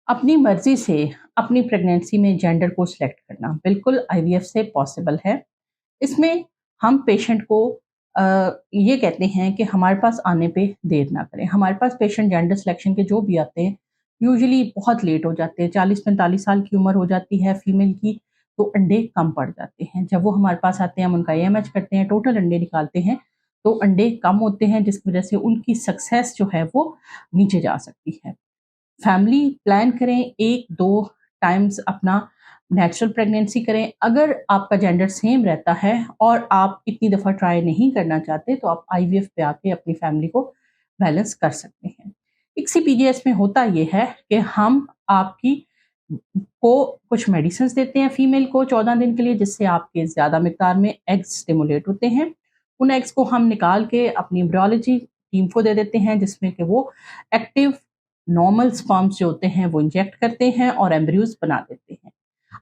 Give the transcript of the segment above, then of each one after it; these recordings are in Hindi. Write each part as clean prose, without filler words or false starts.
अपनी मर्ज़ी से अपनी प्रेगनेंसी में जेंडर को सिलेक्ट करना बिल्कुल आईवीएफ से पॉसिबल है। इसमें हम पेशेंट को ये कहते हैं कि हमारे पास आने पे देर ना करें। हमारे पास पेशेंट जेंडर सिलेक्शन के जो भी आते हैं, यूजुअली बहुत लेट हो जाते हैं, 40-45 साल की उम्र हो जाती है फीमेल की, तो अंडे कम पड़ जाते हैं। जब वो हमारे पास आते हैं, हम उनका एएमएच करते हैं, टोटल अंडे निकालते हैं, तो अंडे कम होते हैं, जिसकी वजह से उनकी सक्सेस जो है वो नीचे जा सकती है। फैमिली प्लान करें, 1-2 टाइम्स अपना नेचुरल प्रेगनेंसी करें। अगर आपका जेंडर सेम रहता है और आप इतनी दफ़ा ट्राई नहीं करना चाहते, तो आप आईवीएफ पे आके अपनी फैमिली को बैलेंस कर सकते हैं। इक्सीपीजीएस में होता ये है कि हम आपकी को कुछ मेडिसिन्स देते हैं फीमेल को 14 दिन के लिए, जिससे आपके ज़्यादा मिकदार में एग्स स्टिमुलेट होते हैं। उन एग्स को हम निकाल के अपनी एम्ब्रियोलॉजी टीम को दे देते हैं, जिसमें कि वो एक्टिव नॉर्मल स्पर्म्स जो होते हैं वो इंजेक्ट करते हैं और एम्ब्रियोज बना देते हैं।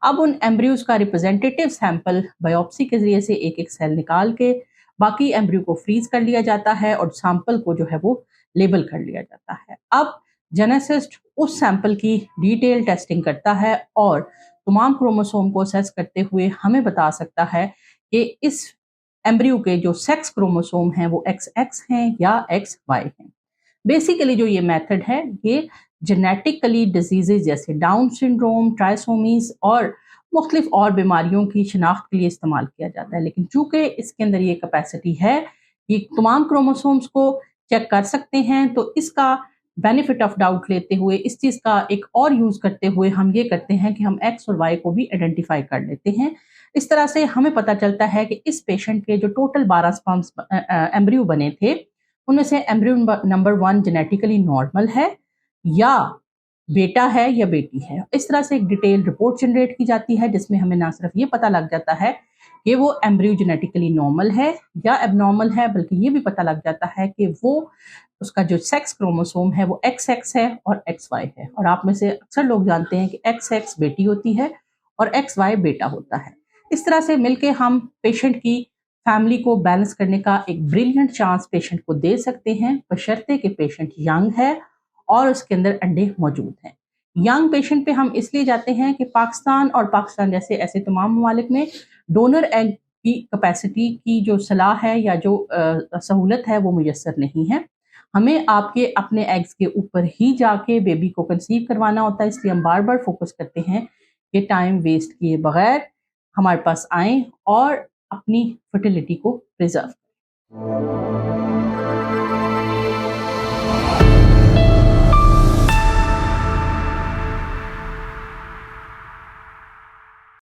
अब उन एम्ब्रियोज का रिप्रेजेंटेटिव सैंपल बायोप्सी के जरिए से एक एक सेल निकाल के बाकी एम्ब्रियो को फ्रीज कर लिया जाता है और सैंपल को जो है वो लेबल कर लिया जाता है। अब जेनेसिस्ट उस सैंपल की डिटेल टेस्टिंग करता है और तमाम क्रोमोसोम को असेस करते हुए हमें बता सकता है कि इस एम्ब्रियो के जो सेक्स क्रोमोसोम हैं वो XX हैं या XY हैं। बेसिकली जो ये मेथड है, ये जेनेटिकली डिजीजेज जैसे डाउन सिंड्रोम, ट्राइसोमीज और मुख्तलिफ और बीमारियों की शिनाख्त के लिए इस्तेमाल किया जाता है। लेकिन चूंकि इसके अंदर ये कैपेसिटी है, ये तमाम क्रोमोसोम्स को चेक कर सकते हैं, तो इसका बेनिफिट ऑफ डाउट लेते हुए, इस चीज़ का एक और यूज़ करते हुए हम ये करते हैं कि हम एक्स और वाई को भी आइडेंटिफाई कर लेते हैं। इस तरह से हमें पता चलता है कि इस पेशेंट के जो टोटल 12 स्पर्म्स एम्ब्रियो बने थे, उनमें से एम्ब्रियो नंबर 1 जेनेटिकली नॉर्मल है या बेटा है या बेटी है। इस तरह से एक डिटेल रिपोर्ट जनरेट की जाती है, जिसमें हमें ना सिर्फ ये पता लग जाता है कि वो एम्ब्रियो जेनेटिकली नॉर्मल है या एबनॉर्मल है, बल्कि ये भी पता लग जाता है कि वो उसका जो सेक्स क्रोमोसोम है वो XX है और XY है। और आप में से अक्सर लोग जानते हैं कि XX बेटी होती है और XY बेटा होता है। इस तरह से मिलके हम पेशेंट की फैमिली को बैलेंस करने का एक ब्रिलियंट चांस पेशेंट को दे सकते हैं, बशर्ते कि पेशेंट यंग है और उसके अंदर अंडे मौजूद हैं। यंग पेशेंट पे हम इसलिए जाते हैं कि पाकिस्तान और पाकिस्तान जैसे ऐसे तमाम ममालिक में डोनर एग की कैपेसिटी की जो सलाह है या जो सहूलत है वो मुयस्सर नहीं है। हमें आपके अपने एग्स के ऊपर ही जाके बेबी को कंसीव करवाना होता है, इसलिए हम बार बार फोकस करते हैं कि टाइम वेस्ट किए बगैर हमारे पास आएँ और अपनी फर्टिलिटी को प्रिजर्व करें।